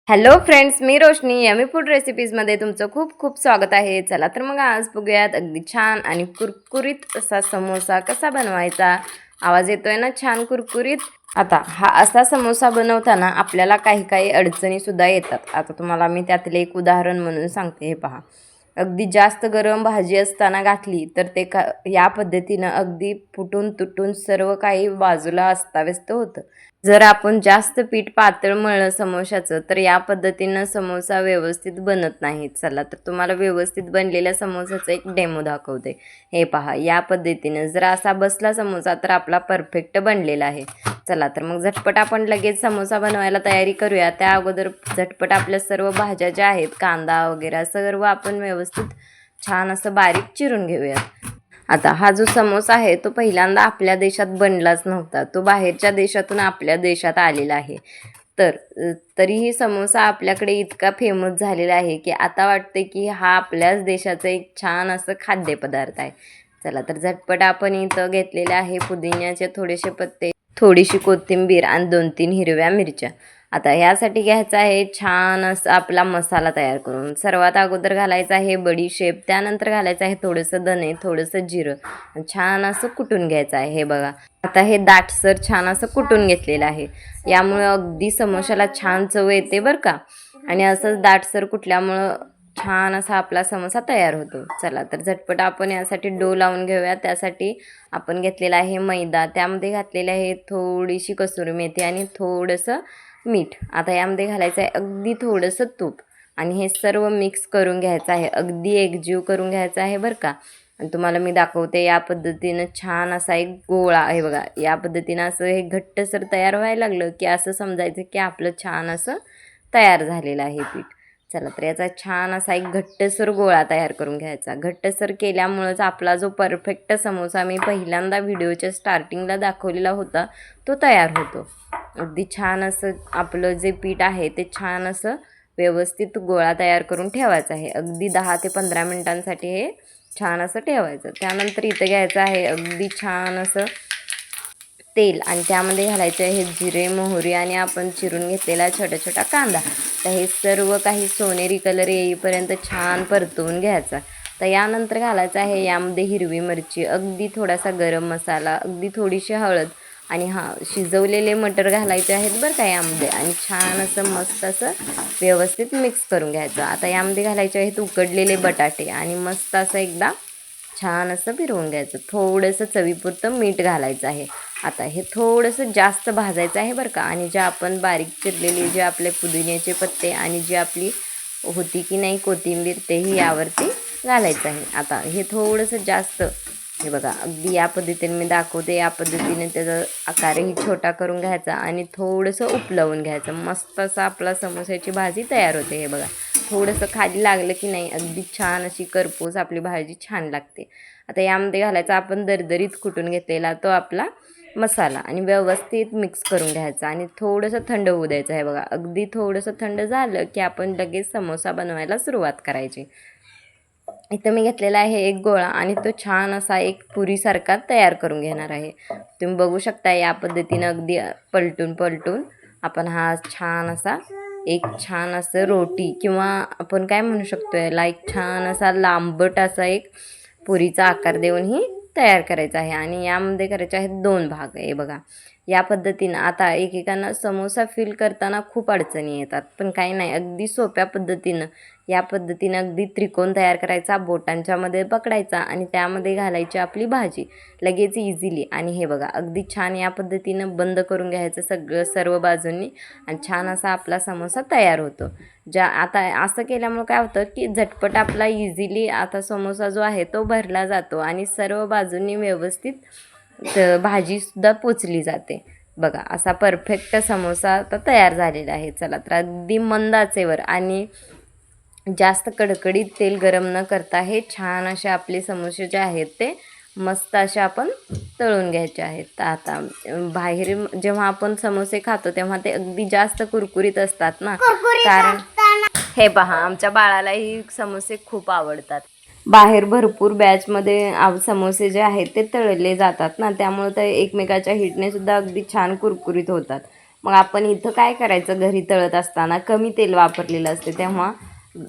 Hello friends, मी रोशनी yummy food रेसिपीजमध्ये तुमचं खूप खूप स्वागत आहे. चला तर मग आज बघूयात अगदी छान आणि कुरकुरीत असा समोसा कसा बनवायचा. आवाज येतोय ना छान कुरकुरीत. आता हा असा समोसा बनवताना आपल्याला काही काही अडचणीसुद्धा येतात. आता तुम्हाला मी त्यातले एक उदाहरण म्हणून सांगते. हे पहा, अगदी जास्त गरम भाजी असताना घातली तर ते या पद्धतीनं अगदी फुटून तुटून सर्व काही बाजूला अस्ताव्यस्त होतं. जर आपण जास्त पीठ पातळ मळलं समोशाचं तर या पद्धतीनं समोसा व्यवस्थित बनत नाही. चला तर तुम्हाला व्यवस्थित बनलेल्या समोसाचा एक डेमो दाखवते. हे पहा, या पद्धतीनं जर असा बसला समोसा तर आपला परफेक्ट बनलेला आहे. चला तर मग झटपट आपण लगेच समोसा बनवायला तयारी करूया. त्या अगोदर झटपट आपल्या सर्व भाज्या ज्या आहेत, कांदा वगैरे सर्व आपण व्यवस्थित छान असं बारीक चिरून घेऊया. आता हा जो समोसा आहे तो पहिल्यांदा आपल्या देशात बनलाच नव्हता. तो बाहेरच्या देशातून आपल्या देशात आलेला आहे. तरीही समोसा आपल्याकडे इतका फेमस झालेला आहे की आता वाटते की हा आपल्याच देशाचा एक छान असं खाद्यपदार्थ आहे. चला तर झटपट आपण इथं घेतलेले आहे पुदिन्याचे थोडेसे पत्ते, थोडीशी कोथिंबीर आणि 2-3 हिरव्या मिरच्या. आता ह्यासाठी घ्यायचा आहे छान असा आपला मसाला तयार करून. सर्वात अगोदर घालायचा आहे बडीशेप, त्यानंतर घालायचं आहे थोडंसं धने, थोडंसं जिरं, छान असं कुटून घ्यायचं आहे. हे बघा, आता हे दाटसर छान असं कुटून घेतलेलं आहे. यामुळे अगदी समोशाला छान चव येते बरं का. आणि असंच दाटसर कुटल्यामुळं छान असा आपला समोसा तयार होतो. चला तर झटपट आपण यासाठी डो लावून घेऊया. त्यासाठी आपण घेतलेला आहे मैदा, त्यामध्ये घातलेले आहे थोडीशी कसुरी मेथी आणि थोडंसं मीठ. आता यामध्ये घालायचं आहे अगदी थोडंसं तूप आणि हे सर्व मिक्स करून घ्यायचं आहे. अगदी एकजीव करून घ्यायचं आहे बरं का. आणि तुम्हाला मी दाखवते या पद्धतीनं छान असा एक गोळा आहे बघा. या पद्धतीनं असं हे घट्टसर तयार व्हायला लागलं की असं समजायचं की आपलं छान असं तयार झालेलं आहे पीठ. चला तर याचा छान असा एक घट्टसर गोळा तयार करून घ्यायचा. घट्टसर केल्यामुळंच आपला जो परफेक्ट समोसा मी पहिल्यांदा व्हिडिओच्या स्टार्टिंगला दाखवलेला होता तो तयार होतो. अगदी छान असं आपलं जे पीठ आहे ते छान असं व्यवस्थित गोळा तयार करून ठेवायचा आहे. अगदी 10 ते 15 मिनिटांसाठी हे छान असं ठेवायचं. त्यानंतर इथं घ्यायचं आहे अगदी छान असं तेल आणि त्यामध्ये घालायचे आहे जिरे, मोहरी आणि आपण चिरून घेतलेला छोटा छोटा कांदा. तर हे सर्व काही सोनेरी कलर येईपर्यंत छान परतवून घ्यायचा. तर यानंतर घालायचं आहे यामध्ये हिरवी मिरची, अगदी थोडासा गरम मसाला, अगदी थोडीशी हळद आणि शिजवलेले मटर घालायचे आहेत बरं का यामध्ये. आणि छान असं मस्त असं व्यवस्थित मिक्स करून घ्यायचं. आता यामध्ये घालायचे आहेत उकडलेले बटाटे आणि मस्त असं एकदा छान असं फिरवून घ्यायचं. थोडंसं चवीपुरतं मीठ घालायचं आहे. आता हे थोडंसं जास्त भाजायचं आहे बरं का. आणि जे आपण बारीक चिरलेले जे आपले पुदिन्याचे पत्ते आणि जी आपली होती की नाही कोथिंबीर तेही यावरती घालायचं आहे. आता हे थोडंसं जास्त, हे बघा अगदी या पद्धतीने मी दाखवते या पद्धतीने त्याचा आकारही छोटा करून घ्यायचा आणि थोडंसं उपलवून घ्यायचं. मस्त असं आपला समोसाची भाजी तयार होते. हे बघा, थोडंसं खाली लागलं की नाही अगदी छान अशी करपूस आपली भाजी छान लागते. आता यामध्ये घालायचा आपण दरदरीत कुटून घेतलेला तो आपला मसाला आणि व्यवस्थित मिक्स करून घ्यायचा आणि थोडंसं थंड होऊ द्यायचं आहे बघा. अगदी थोडंसं थंड झालं की आपण लगेच समोसा बनवायला सुरुवात करायची. इथं मी घेतलेला आहे एक गोळा आणि तो छान असा एक पुरीसारखा तयार करून घेणार आहे. तुम्ही बघू शकता या पद्धतीनं अगदी पलटून पलटून आपण हा छान असा एक छान असं रोटी किंवा आपण काय म्हणू शकतो याला एक छान असा लांबट असा एक पुरीचा आकार देऊन ही तयार करायचा आहे. आणि यामध्ये करायचे आहेत 2 भाग. हे बघा या पद्धतीनं. आता एकेकांना समोसा फिल करताना खूप अडचणी येतात, पण काही नाही, अगदी सोप्या पद्धतीनं या पद्धतीनं अगदी त्रिकोण तयार करायचा, बोटांच्या मध्ये पकडायचा आणि त्यामध्ये घालायची आपली भाजी लगेच इझिली. आणि हे बघा अगदी छान या पद्धतीनं बंद करून घ्यायचं सगळं सर्व बाजूंनी आणि छान असा आपला समोसा तयार होतो. आता असं केल्यामुळे काय होतं की झटपट आपला इझिली आता समोसा जो आहे तो भरला जातो आणि सर्व बाजूंनी व्यवस्थित भाजीसुद्धा पोचली जाते. बघा असा परफेक्ट समोसा आता तयार झालेला आहे. चला तर अगदी मंद आचेवर आणि जास्त कडकडीत तेल गरम न करता हे छान असे आपले समोसे जे आहेत ते मस्त असे आपण तळून घ्यायचे आहेत. तर आता बाहेर जेव्हा आपण समोसे खातो तेव्हा ते अगदी जास्त कुरकुरीत असतात ना, कारण हे पहा आमच्या बाळालाही समोसे खूप आवडतात. बाहेर भरपूर बॅचमध्ये समोसे जे आहेत ते तळले जातात ना, त्यामुळे ते एकमेकाच्या हिटने सुद्धा अगदी छान कुरकुरीत होतात. मग आपण इथं काय करायचं, घरी तळत असताना कमी तेल वापरलेलं असते, तेव्हा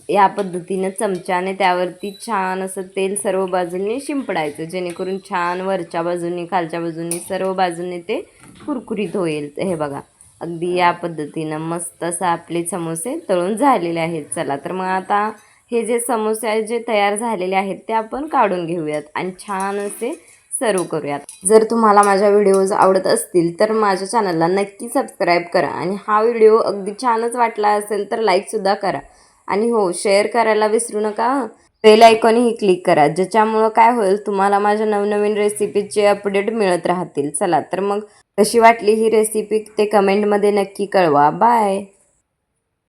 या पद्धतीनं चमच्याने त्यावरती छान असं तेल सर्व बाजूंनी शिंपडायचं, जेणेकरून छान वरच्या बाजूनी खालच्या बाजूनी सर्व बाजूने ते कुरकुरीत होईल. हे बघा, अगदी या पद्धतीनं मस्त असं आपले समोसे तळून झालेले आहेत. चला तर मग आता हे जे समोसे जे तयार झालेले आहेत ते आपण काढून घेऊयात आणि छान असे सर्व करूयात. जर तुम्हाला माझ्या व्हिडिओज आवडत असतील तर माझ्या चॅनलला नक्की सबस्क्राईब करा आणि हा व्हिडिओ अगदी छानच वाटला असेल तर लाईकसुद्धा करा आणि हो, शेअर करायला विसरू नका. बेल आयकॉनही क्लिक करा, ज्याच्यामुळं काय होईल, तुम्हाला माझ्या नवनवीन रेसिपीचे अपडेट मिळत राहतील. चला तर मग कशी वाटली ही रेसिपी ते कमेंटमध्ये नक्की कळवा. बाय.